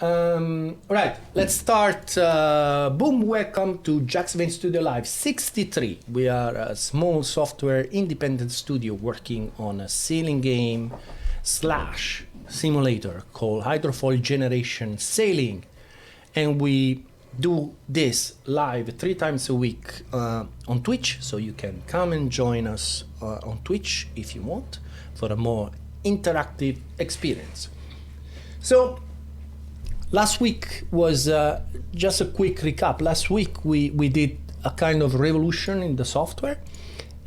Right, let's start. Boom, welcome to Jaxx Vane Studio Live 63. We are a small software independent studio working on a sailing game slash simulator called Hydrofoil Generation Sailing. And we do this live 3 times a week on Twitch, so you can come and join us on Twitch if you want for a more interactive experience. So last week was just a quick recap. Last week we did a kind of revolution in the software.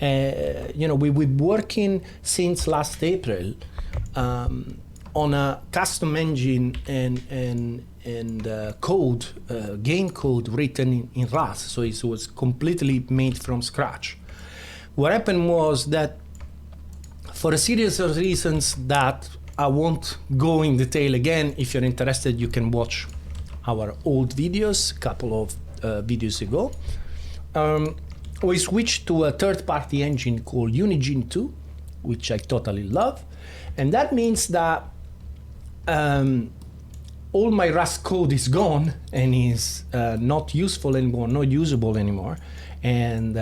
We've been working since last April on a custom engine and code, game code written in Rust. So it was completely made from scratch. What happened was that for a series of reasons that I won't go in detail again. If you're interested, you can watch our old videos, a couple of videos ago. We switched to a third-party engine called Unigine 2, which I totally love. And that means that all my Rust code is gone and is not useful anymore, not usable anymore. And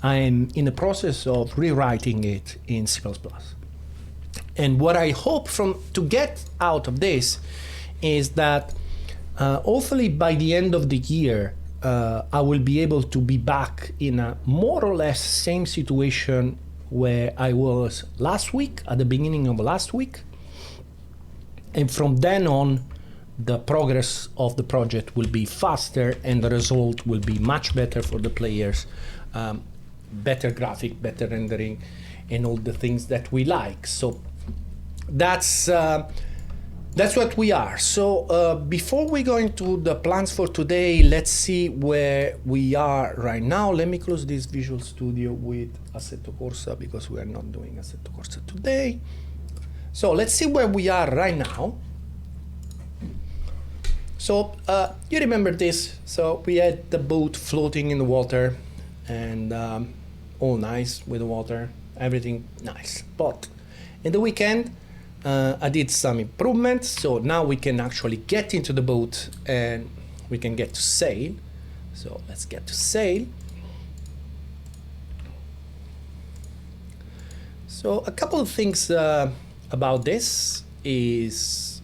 I'm in the process of rewriting it in C++. And what I hope to get out of this is that hopefully by the end of the year, I will be able to be back in a more or less same situation where I was last week, at the beginning of last week. And from then on, the progress of the project will be faster and the result will be much better for the players. Better graphic, better rendering, and all the things that we like. So that's what we are. So before we go into the plans for today, let's see where we are right now. Let me close this Visual Studio with Assetto Corsa because we are not doing Assetto Corsa today. So let's see where we are right now. So you remember this. So we had the boat floating in the water and all nice with the water, everything nice. But in the weekend, I did some improvements, so now we can actually get into the boat and we can get to sail. So let's get to sail. So a couple of things about this is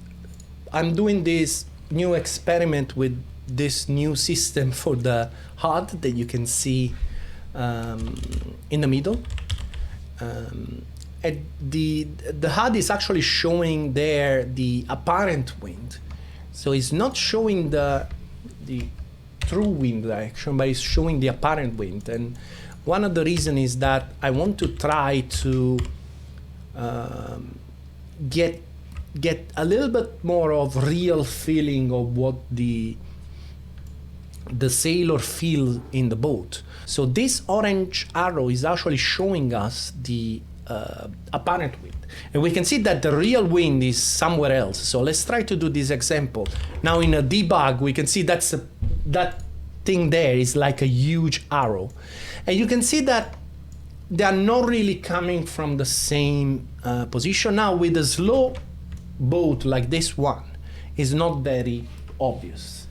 I'm doing this new experiment with this new system for the HUD that you can see in the middle. And the HUD is actually showing there the apparent wind. So it's not showing the true wind direction, but it's showing the apparent wind. And one of the reasons is that I want to try to get a little bit more of real feeling of what the sailor feels in the boat. So this orange arrow is actually showing us the apparent wind, and we can see that the real wind is somewhere else. So let's try to do this example. Now in a debug, we can see that thing there is like a huge arrow, and you can see that they are not really coming from the same position. Now with a slow boat like this one, is not very obvious,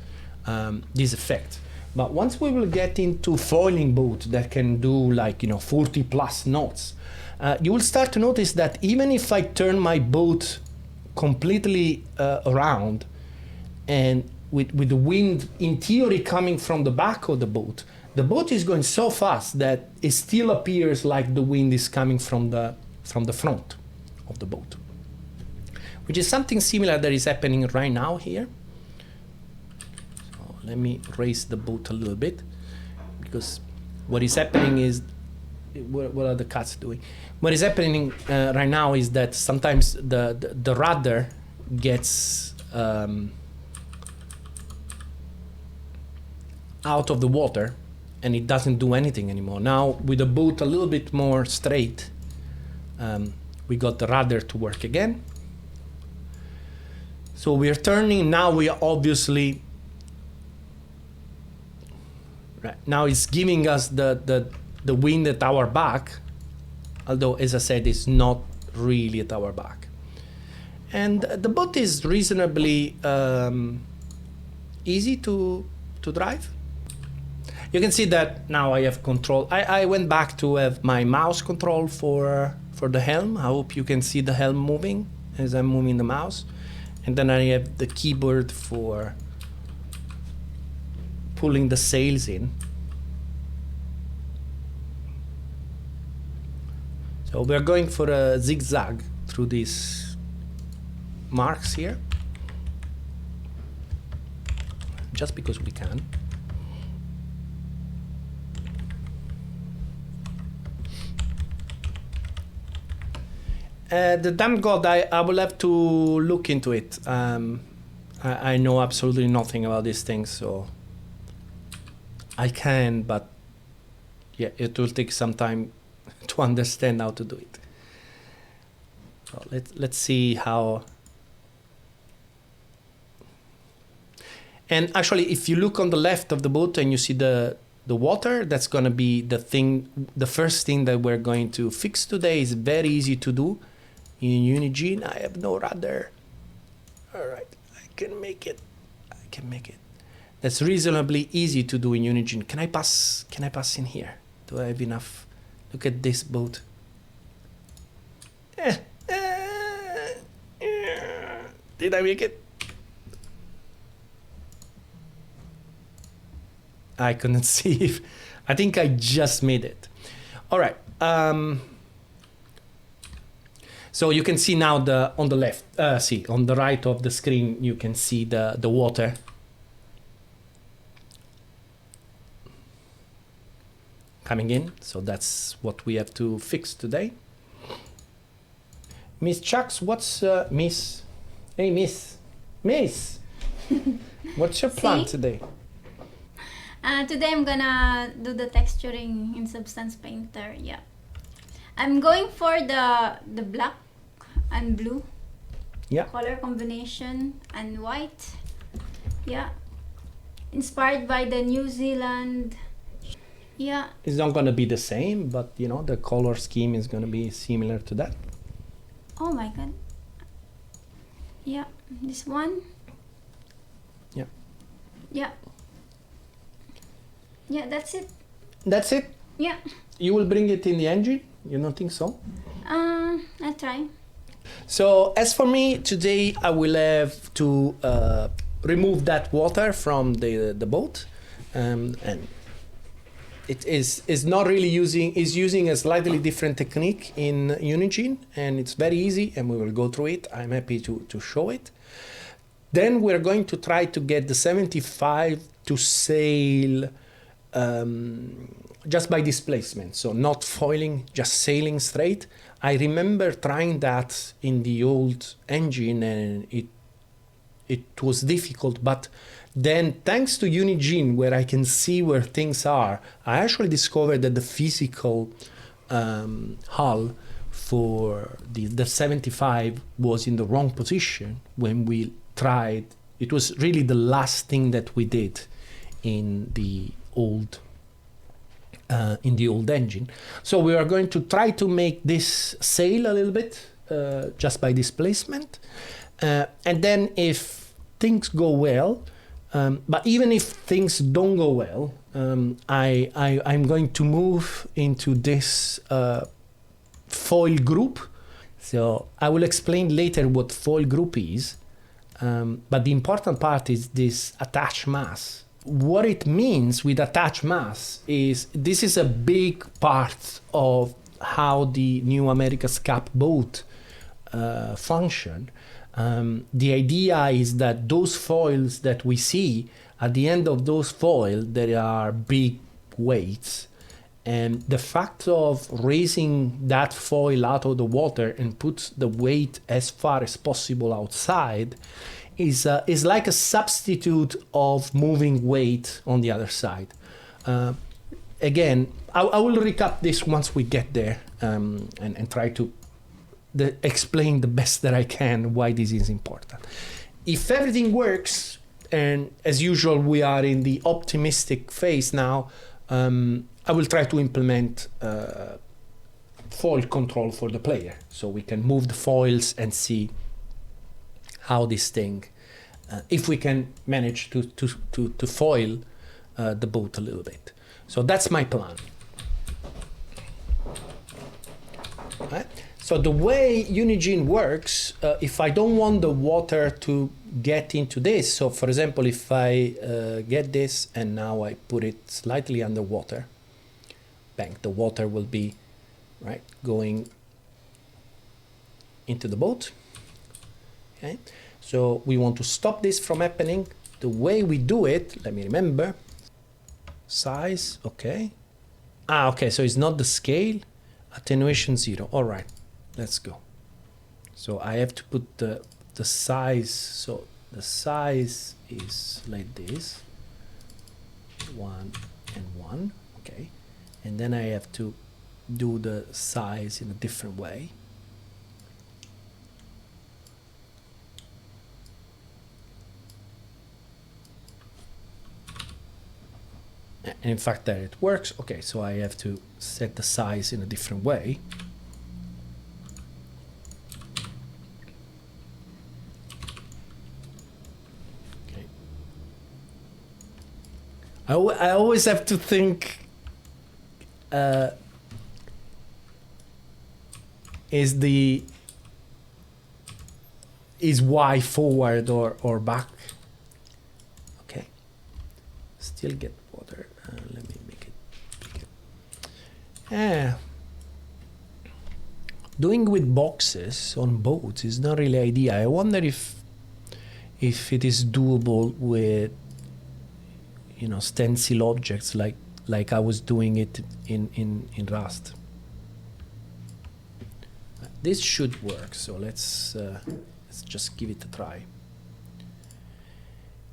this effect. But once we will get into foiling boat that can do 40 plus knots, you will start to notice that even if I turn my boat completely around and with the wind in theory coming from the back of the boat is going so fast that it still appears like the wind is coming from the front of the boat, which is something similar that is happening right now here. So let me raise the boat a little bit, because what is happening is, what are the cats doing? What is happening right now is that sometimes the rudder gets out of the water and it doesn't do anything anymore. Now with the boat a little bit more straight, we got the rudder to work again. So we are turning. Now we are obviously right now it's giving us the wind at our back, although as I said, it's not really at our back. And the boat is reasonably easy to drive. You can see that now I have control. I went back to have my mouse control for the helm. I hope you can see the helm moving as I'm moving the mouse. And then I have the keyboard for pulling the sails in. So we're going for a zigzag through these marks here, just because we can. The damn god, I will have to look into it. I know absolutely nothing about these things, so I can, but yeah, it will take some time to understand how to do it. So let's see how. And actually, if you look on the left of the boat and you see the water, that's going to be the first thing that we're going to fix today. Is very easy to do in Unigine. I have no rudder. All right, I can make it. That's reasonably easy to do in Unigine. Can I pass in here? Do I have enough? Look at this boat. Did I make it? I couldn't see if. I think I just made it. All right. So you can see now on the left. On the right of the screen, you can see the water. Coming in. So that's what we have to fix today. Miss Jaxx, what's Miss? Hey, Miss. What's your plan today? Today I'm gonna do the texturing in Substance Painter. Yeah, I'm going for the black and blue color combination and white. Yeah, inspired by the New Zealand. Yeah, it's not gonna be the same, but you know the color scheme is gonna be similar to that. Oh my god. Yeah, this one. Yeah. Yeah. Yeah, that's it. That's it? Yeah. You will bring it in the engine? You don't think so? I'll try. So as for me, today I will have to remove that water from the boat. And it is not really using a slightly different technique in Unigine, and it's very easy, and we will go through it. I'm happy to show it. Then we're going to try to get the 75 to sail just by displacement, so not foiling, just sailing straight. I remember trying that in the old engine, and it was difficult, but then thanks to Unigine, where I can see where things are, I actually discovered that the physical hull for the 75 was in the wrong position when we tried. It was really the last thing that we did in the old engine. So we are going to try to make this sail a little bit just by displacement, and then if things go well, but even if things don't go well, I'm going to move into this foil group. So I will explain later what foil group is, but the important part is this attached mass. What it means with attached mass is this is a big part of how the New America's Cup boat function. The idea is that those foils that we see, at the end of those foils, there are big weights. And the fact of raising that foil out of the water and put the weight as far as possible outside is like a substitute of moving weight on the other side. Again, I will recap this once we get there and try to explain the best that I can why this is important. If everything works, and as usual we are in the optimistic phase now, I will try to implement foil control for the player, so we can move the foils and see how this thing, if we can manage to foil the boat a little bit. So that's my plan. Right? So the way Unigine works, if I don't want the water to get into this, so for example, if I get this and now I put it slightly underwater, bang, the water will be right going into the boat. Okay, so we want to stop this from happening. The way we do it, let me remember, size, okay. Okay, so it's not the scale, attenuation 0. All right, let's go. So I have to put the size, so the size is like this, 1 and 1, okay. And then I have to do the size in a different way. And in fact that it works. Okay, so I have to set the size in a different way. Okay. I always have to think, is Y forward or back? Okay, still get water. Let me make it bigger. Yeah, doing with boxes on boats is not really ideal. I wonder if it is doable with, you know, stencil objects like I was doing it in Rust. This should work, so let's just give it a try.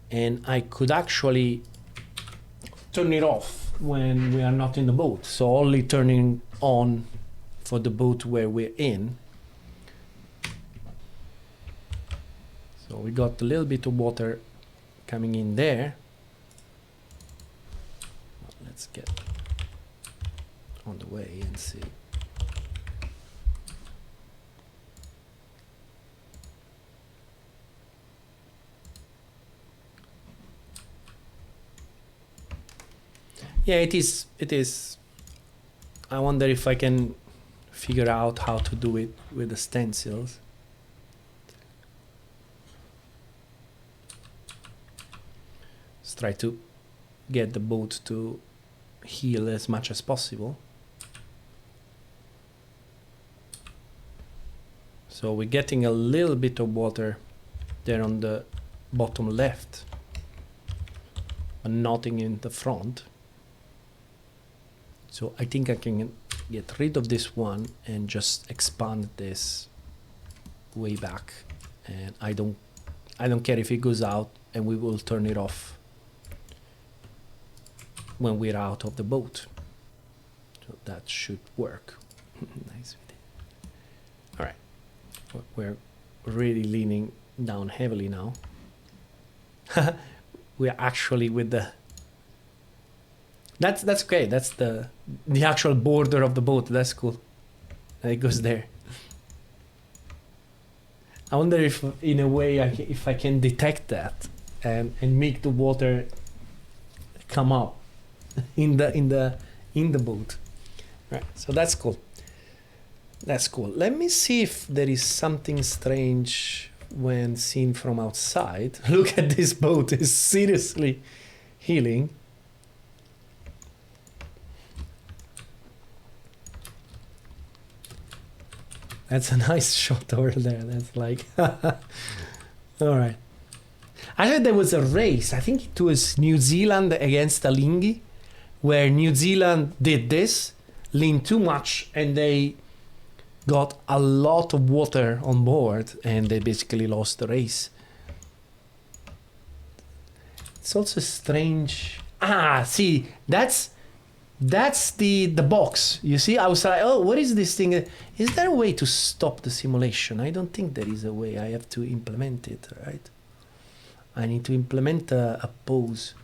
And I could actually turn it off when we are not in the boat, so only turning on for the boat where we're in. So we got a little bit of water coming in there. Let's get on the way and see. Yeah, it is. I wonder if I can figure out how to do it with the stencils. Let's try to get the boat to heal as much as possible. So we're getting a little bit of water there on the bottom left, but nothing in the front. So I think I can get rid of this one and just expand this way back. And I don't care if it goes out, and we will turn it off when we're out of the boat. So that should work. Nice. All right, we're really leaning down heavily now. We're actually with the, that's okay. That's the actual border of the boat. That's cool. And it goes there. I wonder if, in a way, if I can detect that and make the water come up in the boat. Right. So that's cool. That's cool. Let me see if there is something strange when seen from outside. Look at this boat. It's seriously healing. That's a nice shot over there. That's like, all right. Actually, there was a race. I think it was New Zealand against Alinghi, where New Zealand did this, leaned too much, and they got a lot of water on board, and they basically lost the race. It's also strange. See, that's the box. You see, I was like, oh, what is this thing? Is there a way to stop the simulation? I don't think there is a way. I have to implement it, right? I need to implement a pose.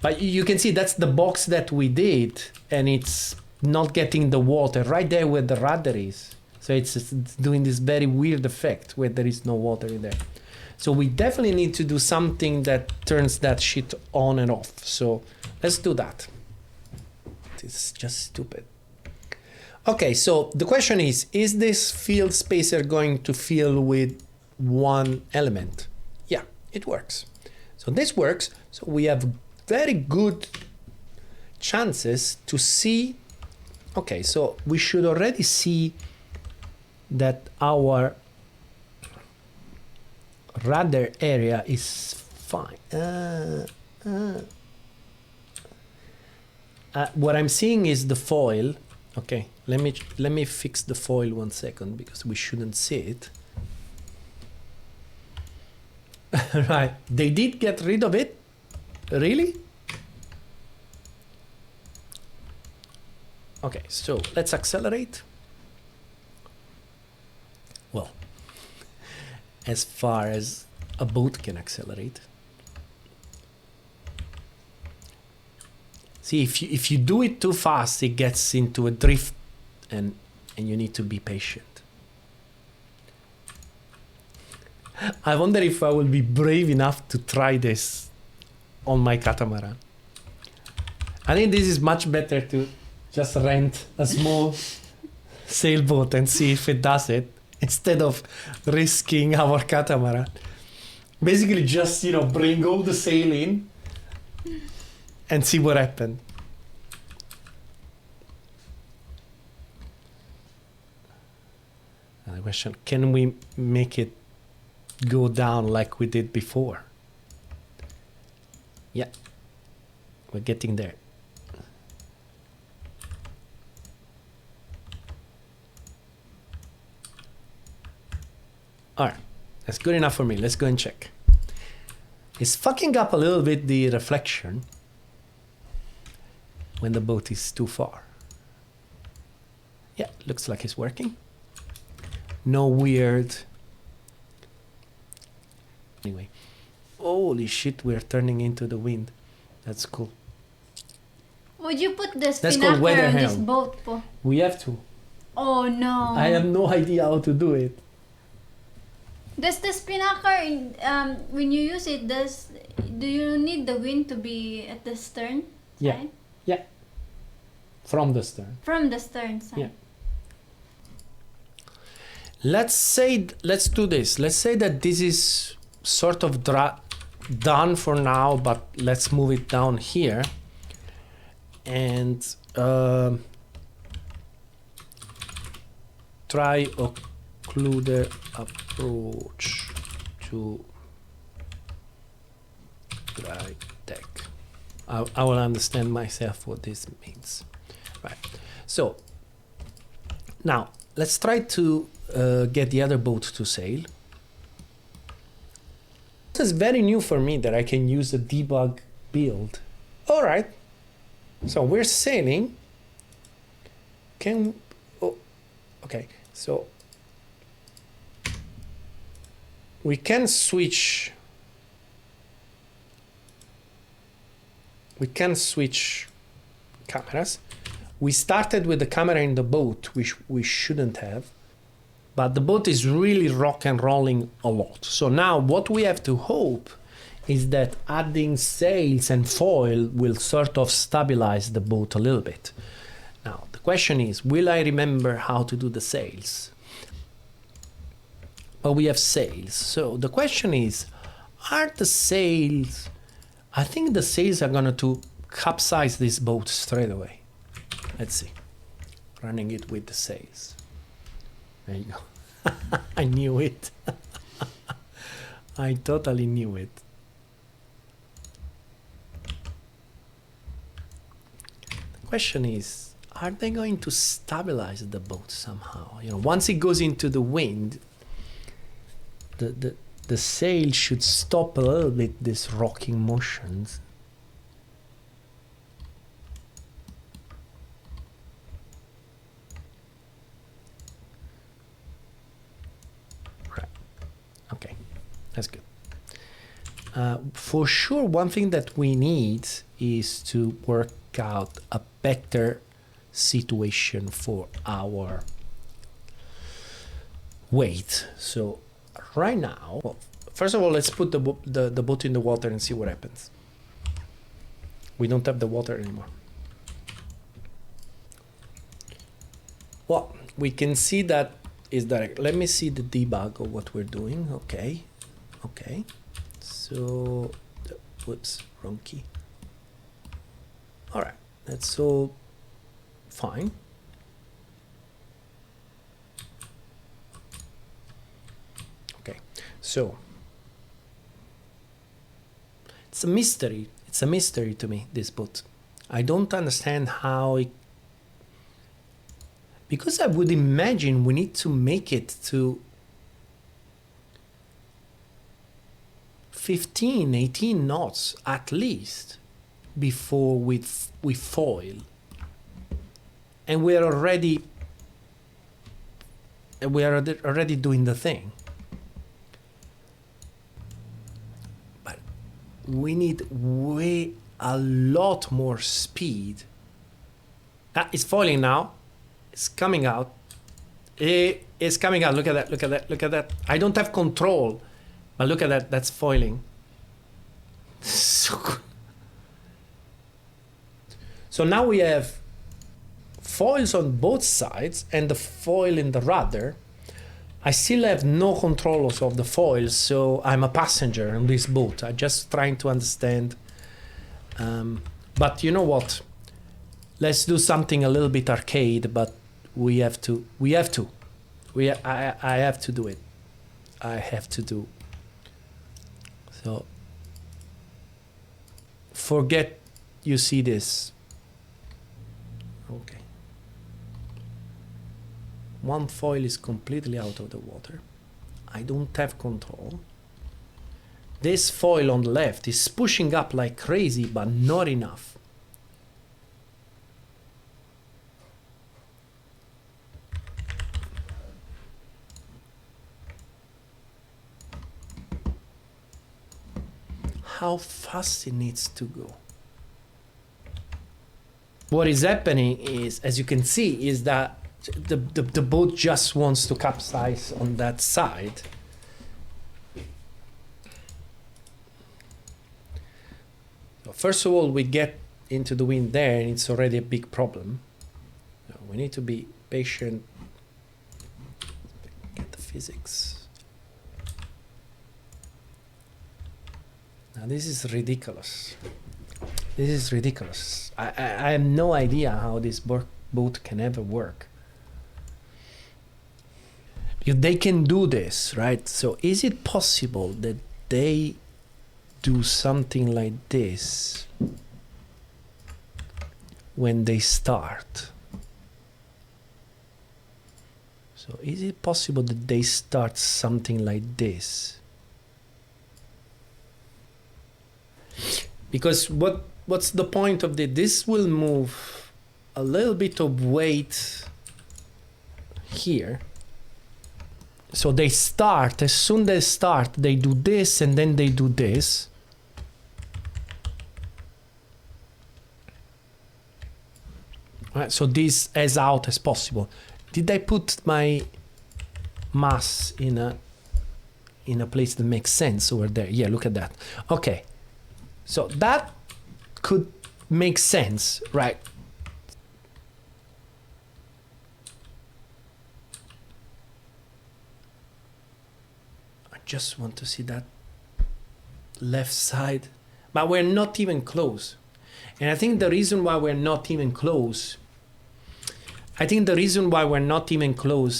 But you can see that's the box that we did, and it's not getting the water right there where the rudder is. So it's doing this very weird effect where there is no water in there. So we definitely need to do something that turns that shit on and off. So let's do that. It's just stupid. Okay, so the question is this field spacer going to fill with one element? Yeah, it works. So this works. So we have very good chances to see. Okay, so we should already see that our rudder area is fine. What I'm seeing is the foil. Okay, let me fix the foil 1 second because we shouldn't see it. Right, they did get rid of it? Really? Okay, so let's accelerate. Well, as far as a boat can accelerate. See, if you do it too fast, it gets into a drift, and you need to be patient. I wonder if I will be brave enough to try this on my catamaran. I think this is much better to just rent a small sailboat and see if it does it, instead of risking our catamaran. Basically just, you know, bring all the sail in and see what happens. Another question, can we make it go down like we did before? Yeah, we're getting there. All right, that's good enough for me. Let's go and check. It's fucking up a little bit the reflection when the boat is too far. Yeah, looks like it's working. No weird. Anyway, holy shit, we're turning into the wind. That's cool. Would you put the spinnaker on this boat, po? We have to. Oh no. I have no idea how to do it. Does the spinnaker, when you use it, do you need the wind to be at the stern Yeah. side? Yeah. From the stern. From the stern side. Yeah. Let's do this. Let's say that this is sort of done for now, but let's move it down here. And try occluder approach to dry deck. I will understand myself what this means. Right. So now let's try to get the other boat to sail. This is very new for me that I can use a debug build. All right. So we're sailing. Okay. So we can switch. We can switch cameras. We started with the camera in the boat, which we shouldn't have. But the boat is really rock and rolling a lot. So now what we have to hope is that adding sails and foil will sort of stabilize the boat a little bit. Now, the question is, will I remember how to do the sails? But we have sails. So the question is, are the sails... I think the sails are going to capsize this boat straight away. Let's see. Running it with the sails. There you go. I knew it. I totally knew it. The question is, are they going to stabilize the boat somehow? You know, once it goes into the wind, the sail should stop a little bit this rocking motions. Right. Okay, that's good. For sure, one thing that we need is to work out a better situation for our weight. So right now, well, first of all, let's put the boat in the water and see what happens. We don't have the water anymore. Well, we can see that is direct. Let me see the debug of what we're doing. Okay, okay. So, whoops, wrong key. All right, that's all fine. Okay, so it's a mystery. It's a mystery to me, this boat. I don't understand how it, because I would imagine we need to make it to 15, 18 knots at least before we foil. And we're already doing the thing. But we need a lot more speed. It's foiling now. It's coming out. It's coming out. Look at that. Look at that. Look at that. I don't have control. But look at that. That's foiling. So good. So now we have foils on both sides and the foil in the rudder. I still have no control of the foils, so I'm a passenger on this boat. I'm just trying to understand. But you know what? Let's do something a little bit arcade, but I have to do it. I have to do. So forget you see this. Okay. One foil is completely out of the water. I don't have control. This foil on the left is pushing up like crazy, but not enough. How fast it needs to go. What is happening is, as you can see, is that the boat just wants to capsize on that side. So first of all, we get into the wind there, and it's already a big problem. So we need to be patient. Get the physics. Now this is ridiculous. This is ridiculous. I have no idea how this boat can ever work. If they can do this, right? So is it possible that they do something like this when they start? So is it possible that they start something like this? Because what's the point of this? This will move a little bit of weight here. So they start, as soon as they start, they do this and then they do this. Right, so this as out as possible. Did I put my mass in a place that makes sense over there? Yeah, look at that. Okay. So that could make sense, right? I just want to see that left side, but we're not even close. And I think the reason why we're not even close,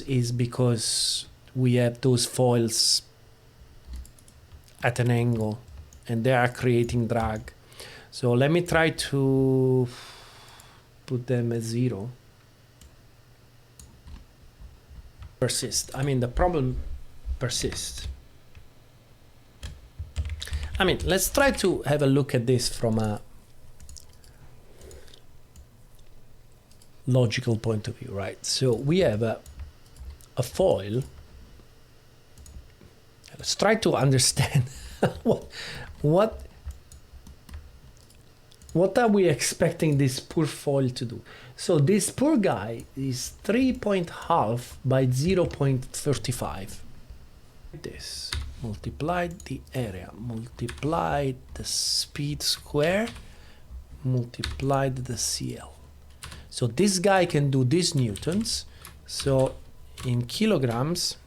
is because we have those foils at an angle, and they are creating drag. So let me try to put them at 0. Persist. I mean, the problem persists. I mean, let's try to have a look at this from a logical point of view, right? So we have a foil. Let's try to understand what are we expecting this poor foil to do? So this poor guy is 3.5 by 0.35. This multiplied the area, multiplied the speed square, multiplied the CL. So this guy can do these newtons. So in kilograms,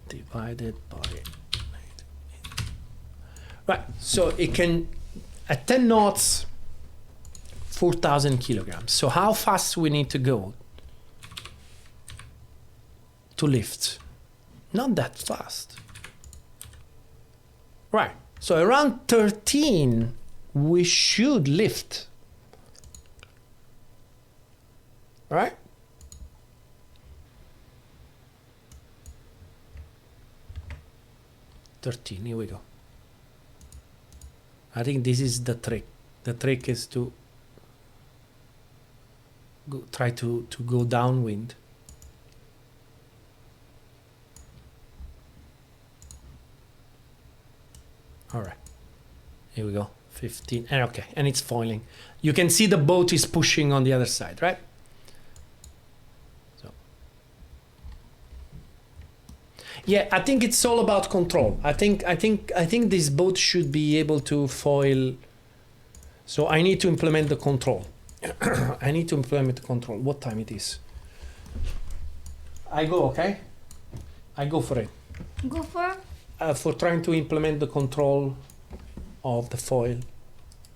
divided by, right, so it can, at 10 knots, 4,000 kilograms. So how fast we need to go to lift? Not that fast. Right, so around 13 we should lift. Right? Here we go. I think this is the trick. The trick is to try to go downwind. All right, here we go, 15, and okay, and it's foiling. You can see the boat is pushing on the other side, right? So, yeah, I think it's all about control. I think this boat should be able to foil. So I need to implement the control. I need to implement the control. What time it is? I go, okay? I go for it. Go for? For trying to implement the control of the foil.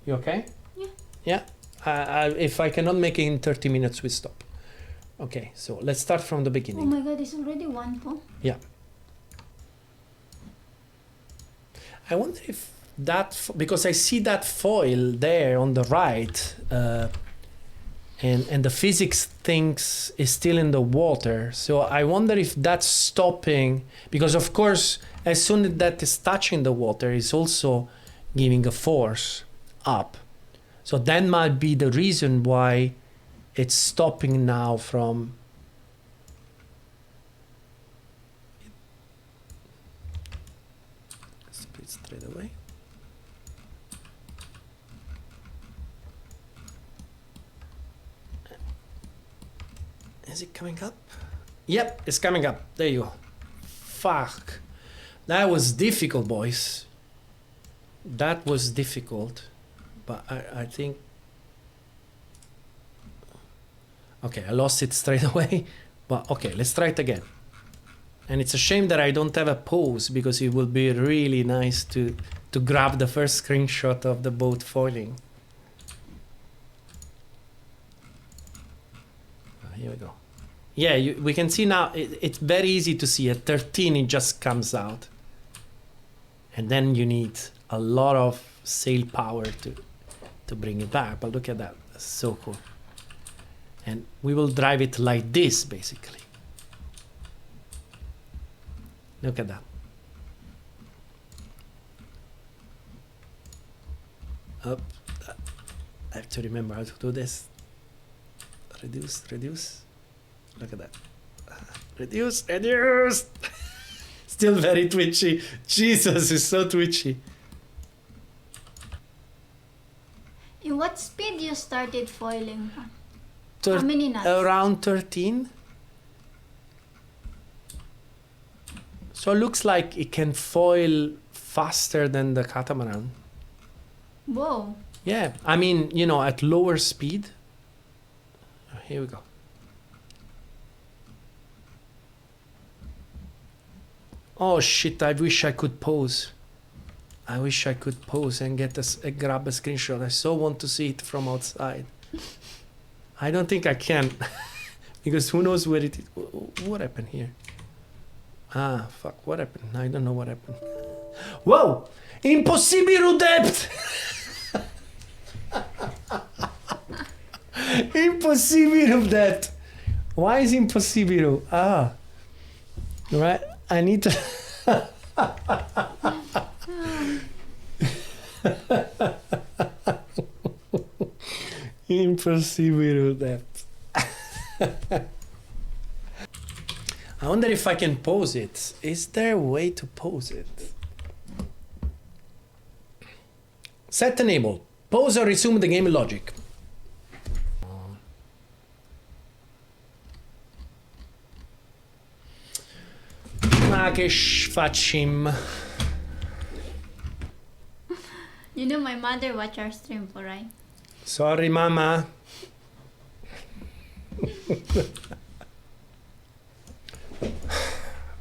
You okay? Yeah. Yeah? If I cannot make it in 30 minutes, we stop. Okay, so let's start from the beginning. Oh my god, it's already 1 po? Yeah. I wonder if that, because I see that foil there on the right, and the physics thinks is still in the water. So I wonder if that's stopping, because of course, as soon as that is touching the water, it's also giving a force up. So that might be the reason why it's stopping now from. Split straight away. Is it coming up? Yep, it's coming up. There you go. Fuck. That was difficult, boys. That was difficult. But I think... Okay, I lost it straight away. But okay, let's try it again. And it's a shame that I don't have a pose, because it would be really nice to grab the first screenshot of the boat foiling. Here we go. Yeah, we can see now, it's very easy to see. At 13 it just comes out. And then you need a lot of sail power to bring it back. But look at that, that's so cool. And we will drive it like this, basically. Look at that. Up. I have to remember how to do this. Reduce, reduce. Look at that. Reduce, reduce. Still very twitchy. Jesus, it's so twitchy. In what speed you started foiling? How many knots? Around 13. So it looks like it can foil faster than the catamaran. Whoa. Yeah, I mean, you know, at lower speed. Here we go. Oh shit, I wish I could pose. I wish I could pose and get grab a screenshot. I so want to see it from outside. I don't think I can. Because who knows where it is. What happened here? Ah, fuck, what happened? I don't know what happened. Whoa! Impossible depth! Impossible depth! Why is impossible? Ah. Right? I need to... Impossible depth. I wonder if I can pose it. Is there a way to pose it? Set enable. Pause or resume the game logic. Ma che facim? You know my mother watch our stream, right? Sorry, mama.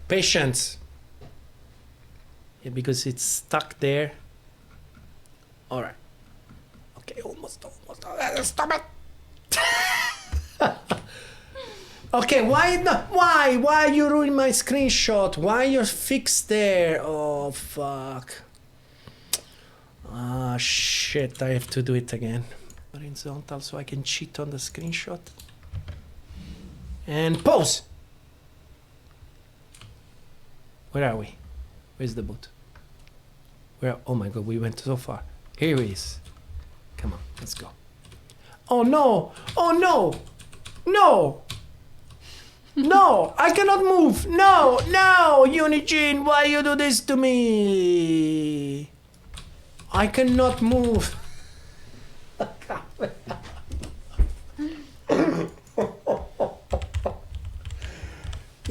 Patience. Yeah, because it's stuck there. All right. Okay, almost. Stop it. Okay, why not? Why you ruined my screenshot? Why you're fixed there? Oh fuck. Ah shit! I have to do it again. Horizontal, so I can cheat on the screenshot. And pause. Where are we? Where's the boat? Where? Oh my god, we went so far. Here he is. Come on, let's go. Oh no! Oh no! No! No! I cannot move! No! No! Unigine, why you do this to me? I cannot move.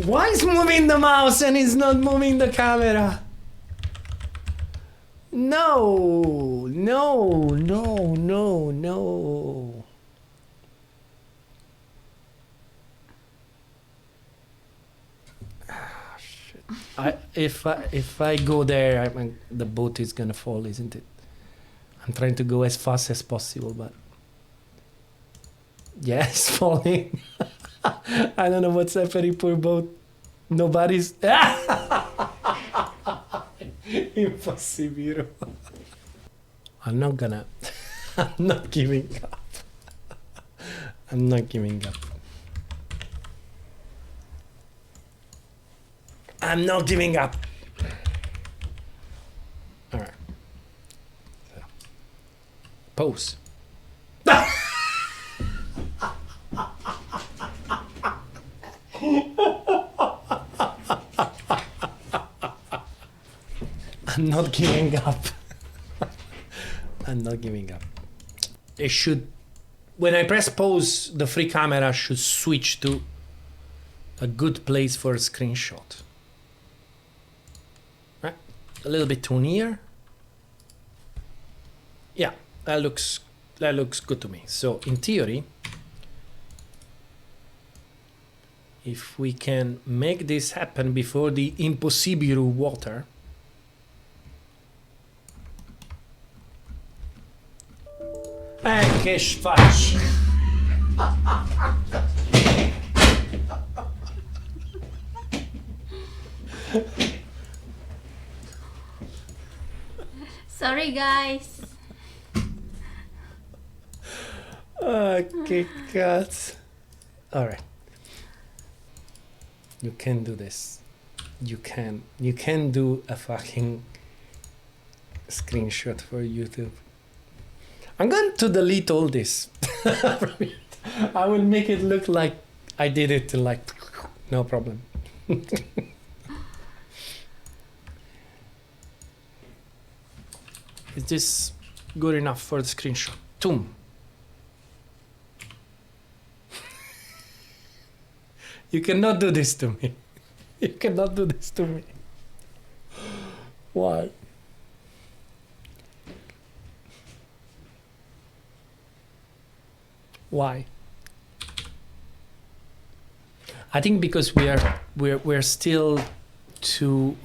Why is moving the mouse and it's not moving the camera? No, no, no, no, no. Ah, shit. If I go there, the boat is gonna fall, isn't it? I'm trying to go as fast as possible, but yeah, it's falling. I don't know what's happening, poor boat. Nobody's. Impossible. I'm not gonna. I'm not giving up. I'm not giving up. I'm not giving up. All right. So. Pose. I'm not giving up. I'm not giving up. It should, when I press pause, the free camera should switch to a good place for a screenshot. Right? A little bit too near. Yeah, that looks good to me. So in theory, if we can make this happen before the impossible water. Che faccio? Sorry, guys. Che cazzo. Alright. You can do this. You can do a fucking screenshot for YouTube. I'm going to delete all this. I will make it look like I did it like no problem. Is this good enough for the screenshot? Toom. You cannot do this to me. You cannot do this to me. Why? Why? I think because we're still too.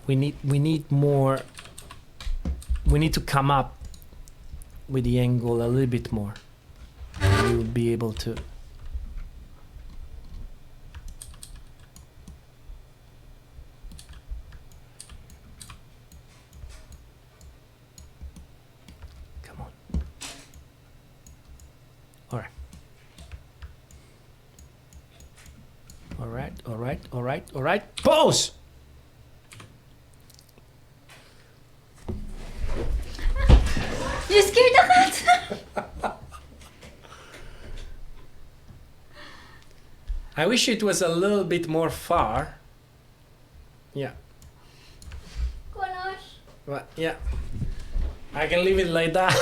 We need more. We need to come up with the angle a little bit more. We will be able to. All right. Pause! You scared the cat! I wish it was a little bit more far. Yeah. Kunos. But yeah. I can leave it like that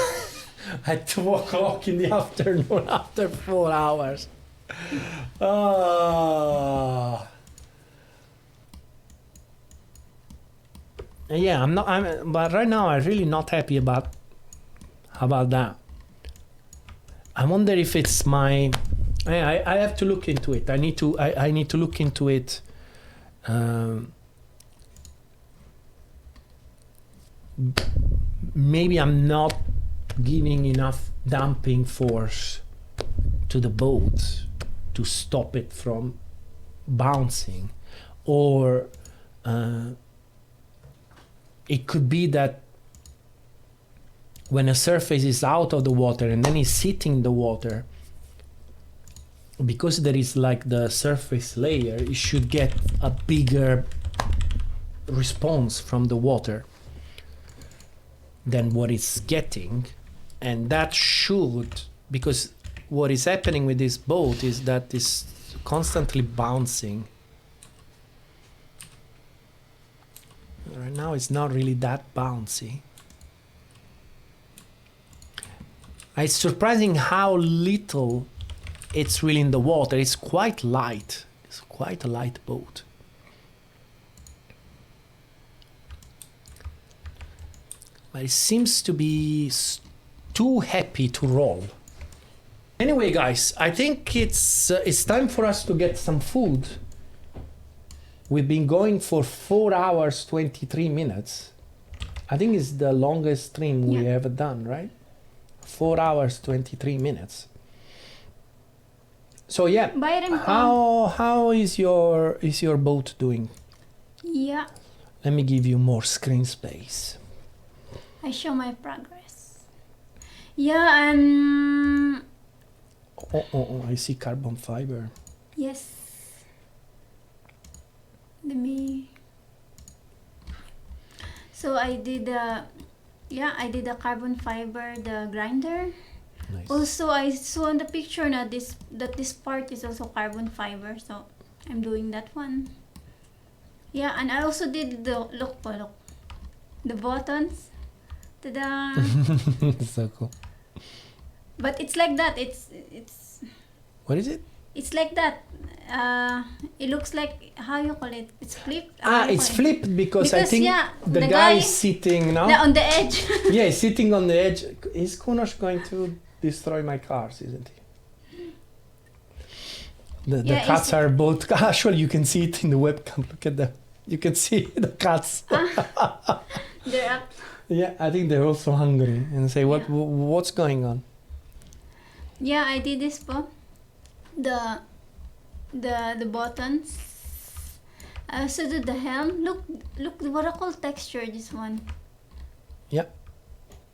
at 2 o'clock in the afternoon after 4 hours. Yeah, but right now I'm really not happy about that. I wonder if it's I have to look into it. I need to look into it. Maybe I'm not giving enough damping force to the boat to stop it from bouncing, or it could be that when a surface is out of the water and then it's hitting the water, because there is like the surface layer, it should get a bigger response from the water than what it's getting. And that should, because what is happening with this boat is that it's constantly bouncing. Right now it's not really that bouncy. It's surprising how little it's really in the water. It's quite light. It's quite a light boat. But it seems to be too happy to roll. Anyway, guys, I think it's time for us to get some food. We've been going for 4 hours, 23 minutes. I think it's the longest stream we ever done, right? 4 hours, 23 minutes. So yeah, how is your boat doing? Yeah. Let me give you more screen space. I show my progress. Yeah, I'm... Oh, I see carbon fiber. Yes. Let me... So I did a carbon fiber, the grinder. Nice. Also, I saw in the picture that this part is also carbon fiber, so I'm doing that one. Yeah, and I also did the the buttons. Ta-da! So cool. But it's like that. It's. What is it? It's like that. It looks like, how you call it? It's flipped. It's flipped because I think the guy is sitting now. On the edge. Yeah, sitting on the edge. Is Kunos going to destroy my cars, isn't he? The cats are both... Actually, you can see it in the webcam. Look at them. You can see the cats. They're up. Yeah, I think they're also hungry and say, what's going on? Yeah, I did this for the buttons. I also did the helm. Look, what I call texture, this one. Yeah.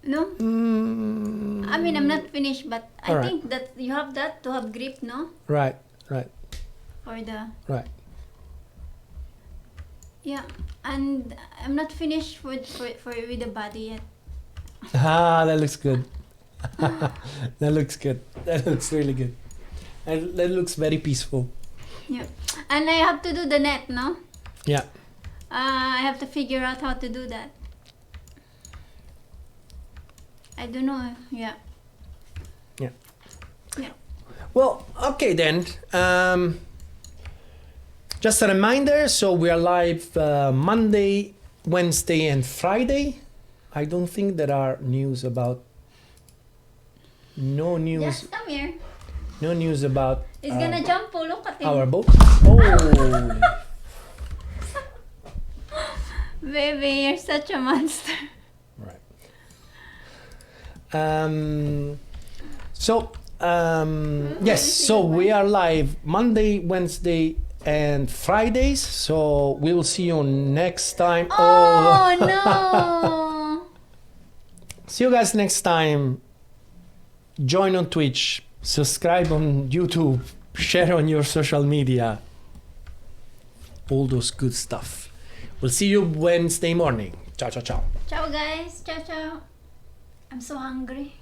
No? I mean, I'm not finished, but I think that you have that to have grip, no? Right. For the... Right. Yeah, and I'm not finished with the body yet. That looks good. That looks good. That looks really good. And that looks very peaceful. Yeah, and I have to do the net, no? Yeah. I have to figure out how to do that. I don't know. Yeah. Well, okay then. Just a reminder, so we are live Monday, Wednesday and Friday. I don't think there are news about... No news. Yes, come here. No news about... He's gonna jump. Oh, look at him. Our boat. Oh! Baby, you're such a monster. Right. Yes, so we are live Monday, Wednesday and Fridays, so we will see you next time. Oh no! See you guys next time. Join on Twitch, subscribe on YouTube, share on your social media, all those good stuff. We'll see you Wednesday morning. Ciao. Ciao guys. Ciao. I'm so hungry.